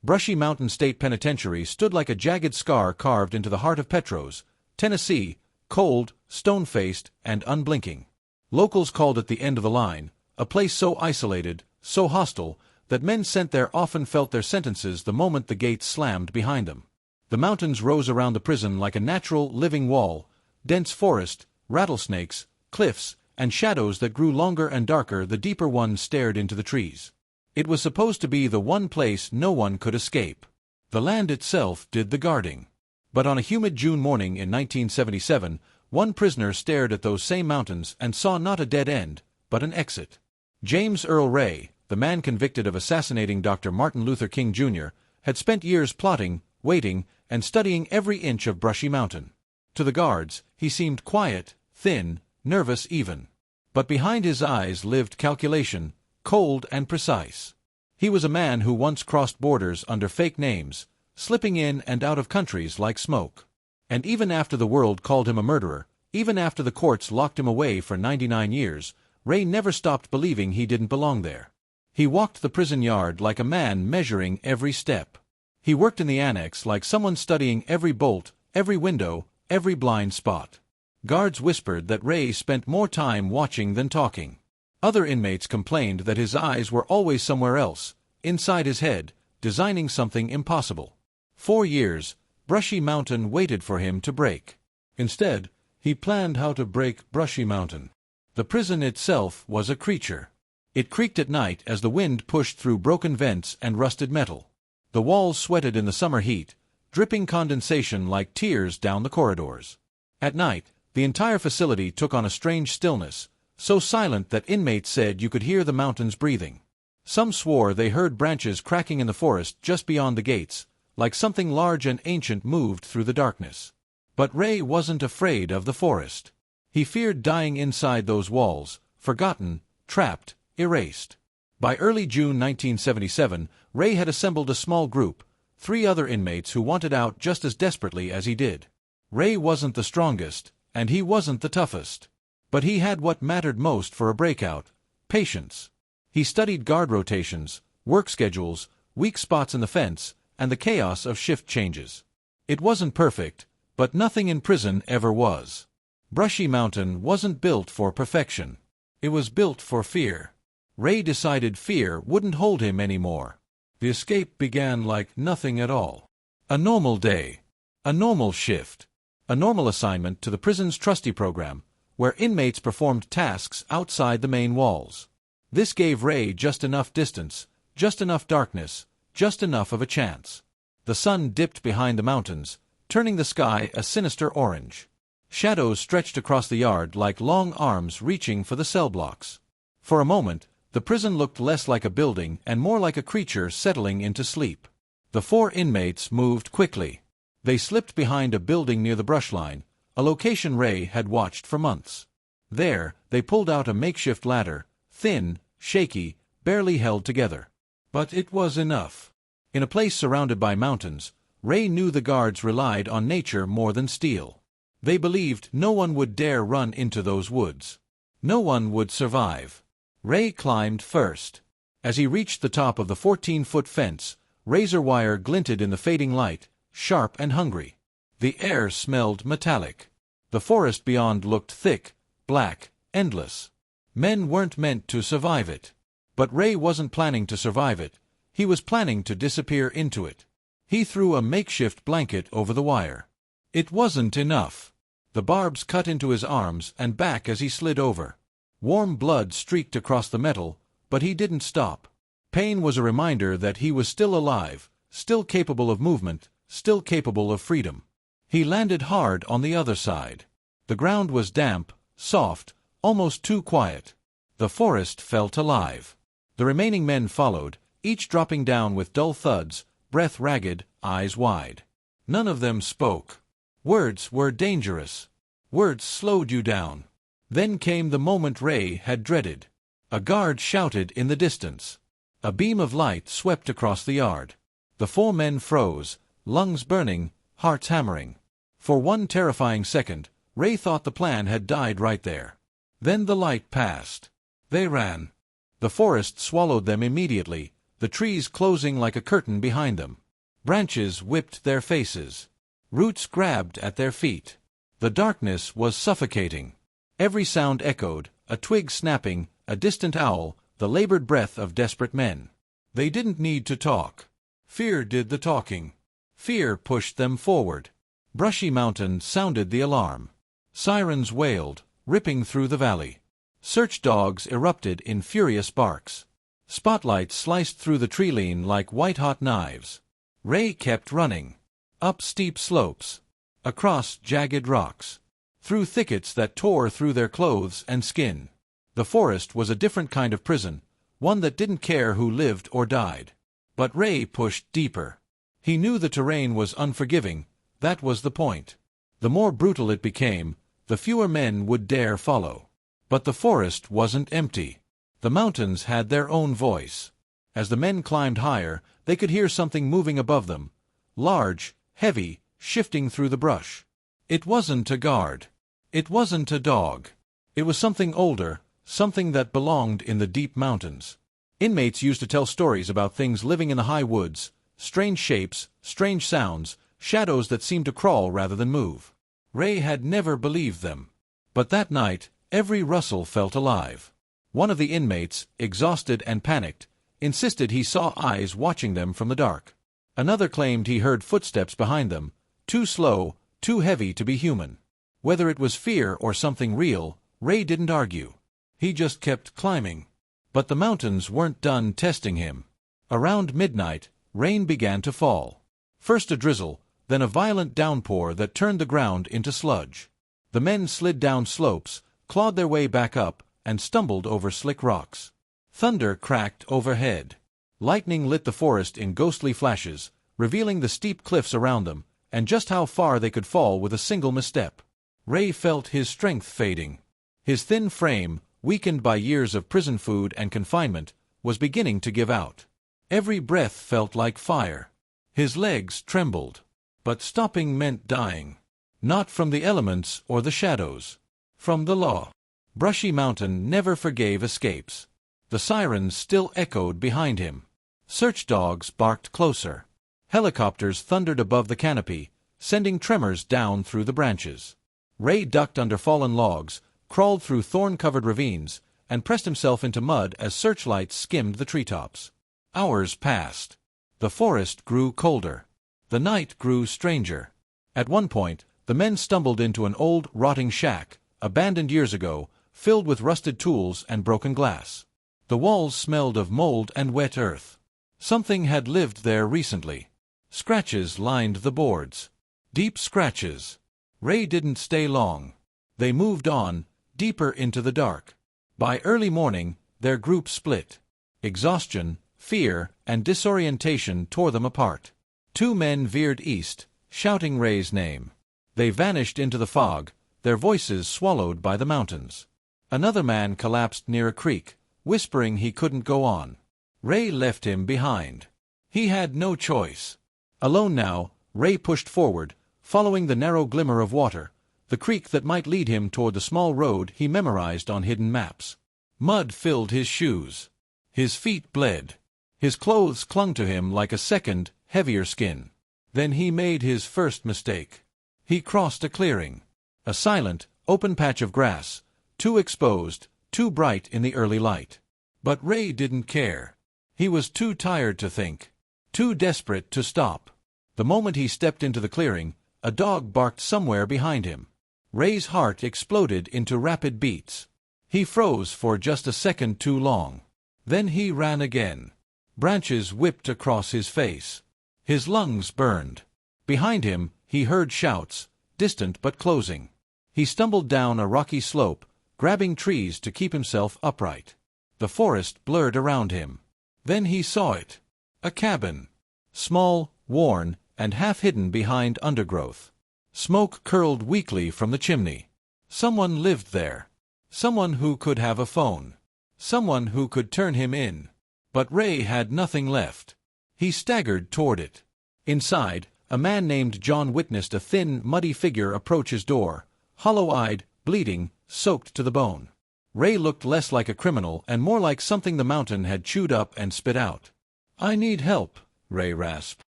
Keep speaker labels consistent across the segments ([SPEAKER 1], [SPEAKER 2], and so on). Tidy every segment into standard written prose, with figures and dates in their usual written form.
[SPEAKER 1] Brushy Mountain State Penitentiary stood like a jagged scar carved into the heart of Petros, Tennessee, cold, stone-faced, and unblinking. Locals called it the end of the line, a place so isolated, so hostile, that men sent there often felt their sentences the moment the gates slammed behind them. The mountains rose around the prison like a natural, living wall, dense forest, rattlesnakes, cliffs, and shadows that grew longer and darker the deeper one stared into the trees. It was supposed to be the one place no one could escape. The land itself did the guarding. But on a humid June morning in 1977, one prisoner stared at those same mountains and saw not a dead end, but an exit. James Earl Ray, the man convicted of assassinating Dr. Martin Luther King Jr., had spent years plotting, waiting, and studying every inch of Brushy Mountain. To the guards, he seemed quiet, thin, nervous even. But behind his eyes lived calculation, cold and precise. He was a man who once crossed borders under fake names, slipping in and out of countries like smoke. And even after the world called him a murderer, even after the courts locked him away for 99 years, Ray never stopped believing he didn't belong there. He walked the prison yard like a man measuring every step. He worked in the annex like someone studying every bolt, every window, every blind spot. Guards whispered that Ray spent more time watching than talking. Other inmates complained that his eyes were always somewhere else, inside his head, designing something impossible. 4 years, Brushy Mountain waited for him to break. Instead, he planned how to break Brushy Mountain. The prison itself was a creature. It creaked at night as the wind pushed through broken vents and rusted metal. The walls sweated in the summer heat, dripping condensation like tears down the corridors. At night, the entire facility took on a strange stillness, so silent that inmates said you could hear the mountains breathing. Some swore they heard branches cracking in the forest just beyond the gates, like something large and ancient moved through the darkness. But Ray wasn't afraid of the forest. He feared dying inside those walls, forgotten, trapped, erased. By early June 1977, Ray had assembled a small group, 3 other inmates who wanted out just as desperately as he did. Ray wasn't the strongest, and he wasn't the toughest. But he had what mattered most for a breakout: patience. He studied guard rotations, work schedules, weak spots in the fence, and the chaos of shift changes. It wasn't perfect, but nothing in prison ever was. Brushy Mountain wasn't built for perfection. It was built for fear. Ray decided fear wouldn't hold him anymore. The escape began like nothing at all. A normal day. A normal shift. A normal assignment to the prison's trustee program, where inmates performed tasks outside the main walls. This gave Ray just enough distance, just enough darkness, just enough of a chance. The sun dipped behind the mountains, turning the sky a sinister orange. Shadows stretched across the yard like long arms reaching for the cell blocks. For a moment, the prison looked less like a building and more like a creature settling into sleep. The 4 inmates moved quickly. They slipped behind a building near the brush line, a location Ray had watched for months. There, they pulled out a makeshift ladder, thin, shaky, barely held together. But it was enough. In a place surrounded by mountains, Ray knew the guards relied on nature more than steel. They believed no one would dare run into those woods. No one would survive. Ray climbed first. As he reached the top of the 14-foot fence, razor wire glinted in the fading light, sharp and hungry. The air smelled metallic. The forest beyond looked thick, black, endless. Men weren't meant to survive it. But Ray wasn't planning to survive it. He was planning to disappear into it. He threw a makeshift blanket over the wire. It wasn't enough. The barbs cut into his arms and back as he slid over. Warm blood streaked across the metal, but he didn't stop. Pain was a reminder that he was still alive, still capable of movement, still capable of freedom. He landed hard on the other side. The ground was damp, soft, almost too quiet. The forest felt alive. The remaining men followed, each dropping down with dull thuds, breath ragged, eyes wide. None of them spoke. Words were dangerous. Words slowed you down. Then came the moment Ray had dreaded. A guard shouted in the distance. A beam of light swept across the yard. The 4 men froze, lungs burning, hearts hammering. For one terrifying second, Ray thought the plan had died right there. Then the light passed. They ran. The forest swallowed them immediately, the trees closing like a curtain behind them. Branches whipped their faces. Roots grabbed at their feet. The darkness was suffocating. Every sound echoed, a twig snapping, a distant owl, the labored breath of desperate men. They didn't need to talk. Fear did the talking. Fear pushed them forward. Brushy Mountain sounded the alarm. Sirens wailed, ripping through the valley. Search dogs erupted in furious barks. Spotlights sliced through the tree-line like white-hot knives. Ray kept running. Up steep slopes. Across jagged rocks. Through thickets that tore through their clothes and skin. The forest was a different kind of prison, one that didn't care who lived or died. But Ray pushed deeper. He knew the terrain was unforgiving, that was the point. The more brutal it became, the fewer men would dare follow. But the forest wasn't empty. The mountains had their own voice. As the men climbed higher, they could hear something moving above them. Large, heavy, shifting through the brush. It wasn't a guard. It wasn't a dog. It was something older, something that belonged in the deep mountains. Inmates used to tell stories about things living in the high woods, strange shapes, strange sounds, shadows that seemed to crawl rather than move. Ray had never believed them. But that night, every rustle felt alive. One of the inmates, exhausted and panicked, insisted he saw eyes watching them from the dark. Another claimed he heard footsteps behind them, too slow, too heavy to be human. Whether it was fear or something real, Ray didn't argue. He just kept climbing. But the mountains weren't done testing him. Around midnight, rain began to fall. First a drizzle, then a violent downpour that turned the ground into sludge. The men slid down slopes, clawed their way back up, and stumbled over slick rocks. Thunder cracked overhead. Lightning lit the forest in ghostly flashes, revealing the steep cliffs around them, and just how far they could fall with a single misstep. Ray felt his strength fading. His thin frame, weakened by years of prison food and confinement, was beginning to give out. Every breath felt like fire. His legs trembled. But stopping meant dying. Not from the elements or the shadows. From the law. Brushy Mountain never forgave escapes. The sirens still echoed behind him. Search dogs barked closer. Helicopters thundered above the canopy, sending tremors down through the branches. Ray ducked under fallen logs, crawled through thorn-covered ravines, and pressed himself into mud as searchlights skimmed the treetops. Hours passed. The forest grew colder. The night grew stranger. At one point, the men stumbled into an old, rotting shack, abandoned years ago, filled with rusted tools and broken glass. The walls smelled of mold and wet earth. Something had lived there recently. Scratches lined the boards. Deep scratches. Ray didn't stay long. They moved on, deeper into the dark. By early morning, their group split. Exhaustion, fear, and disorientation tore them apart. Two men veered east, shouting Ray's name. They vanished into the fog, their voices swallowed by the mountains. Another man collapsed near a creek, whispering he couldn't go on. Ray left him behind. He had no choice. Alone now, Ray pushed forward, following the narrow glimmer of water, the creek that might lead him toward the small road he memorized on hidden maps. Mud filled his shoes. His feet bled. His clothes clung to him like a second, heavier skin. Then he made his first mistake. He crossed a clearing. A silent, open patch of grass, too exposed, too bright in the early light. But Ray didn't care. He was too tired to think. Too desperate to stop. The moment he stepped into the clearing, a dog barked somewhere behind him. Ray's heart exploded into rapid beats. He froze for just a second too long. Then he ran again. Branches whipped across his face. His lungs burned. Behind him, he heard shouts, distant but closing. He stumbled down a rocky slope, grabbing trees to keep himself upright. The forest blurred around him. Then he saw it. A cabin. Small, worn, and half hidden behind undergrowth. Smoke curled weakly from the chimney. Someone lived there. Someone who could have a phone. Someone who could turn him in. But Ray had nothing left. He staggered toward it. Inside, a man named John witnessed a thin, muddy figure approach his door, hollow-eyed, bleeding, soaked to the bone. Ray looked less like a criminal and more like something the mountain had chewed up and spit out. "I need help," Ray rasped.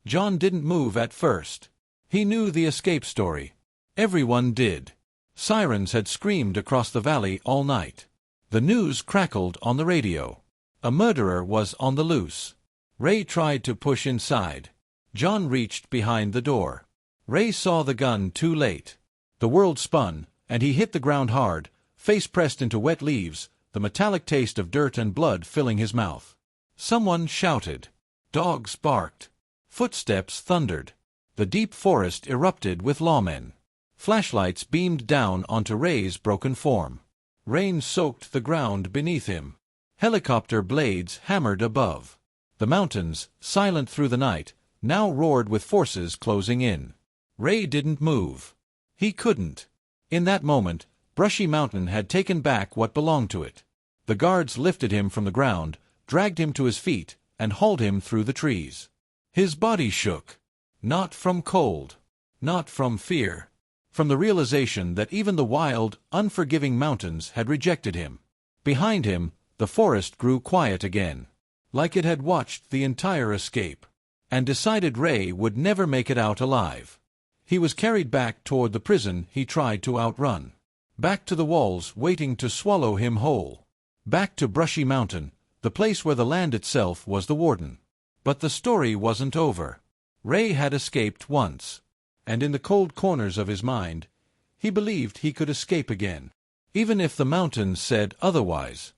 [SPEAKER 1] John didn't move at first. He knew the escape story. Everyone did. Sirens had screamed across the valley all night. The news crackled on the radio. A murderer was on the loose. Ray tried to push inside. John reached behind the door. Ray saw the gun too late. The world spun, and he hit the ground hard, face pressed into wet leaves, the metallic taste of dirt and blood filling his mouth. Someone shouted. Dogs barked. Footsteps thundered. The deep forest erupted with lawmen. Flashlights beamed down onto Ray's broken form. Rain soaked the ground beneath him. Helicopter blades hammered above. The mountains, silent through the night, now roared with forces closing in. Ray didn't move. He couldn't. In that moment, Brushy Mountain had taken back what belonged to it. The guards lifted him from the ground, dragged him to his feet, and hauled him through the trees. His body shook. Not from cold. Not from fear. From the realization that even the wild, unforgiving mountains had rejected him. Behind him, the forest grew quiet again, like it had watched the entire escape, and decided Ray would never make it out alive. He was carried back toward the prison he tried to outrun. Back to the walls waiting to swallow him whole. Back to Brushy Mountain, the place where the land itself was the warden. But the story wasn't over. Ray had escaped once, and in the cold corners of his mind, he believed he could escape again. Even if the mountains said otherwise.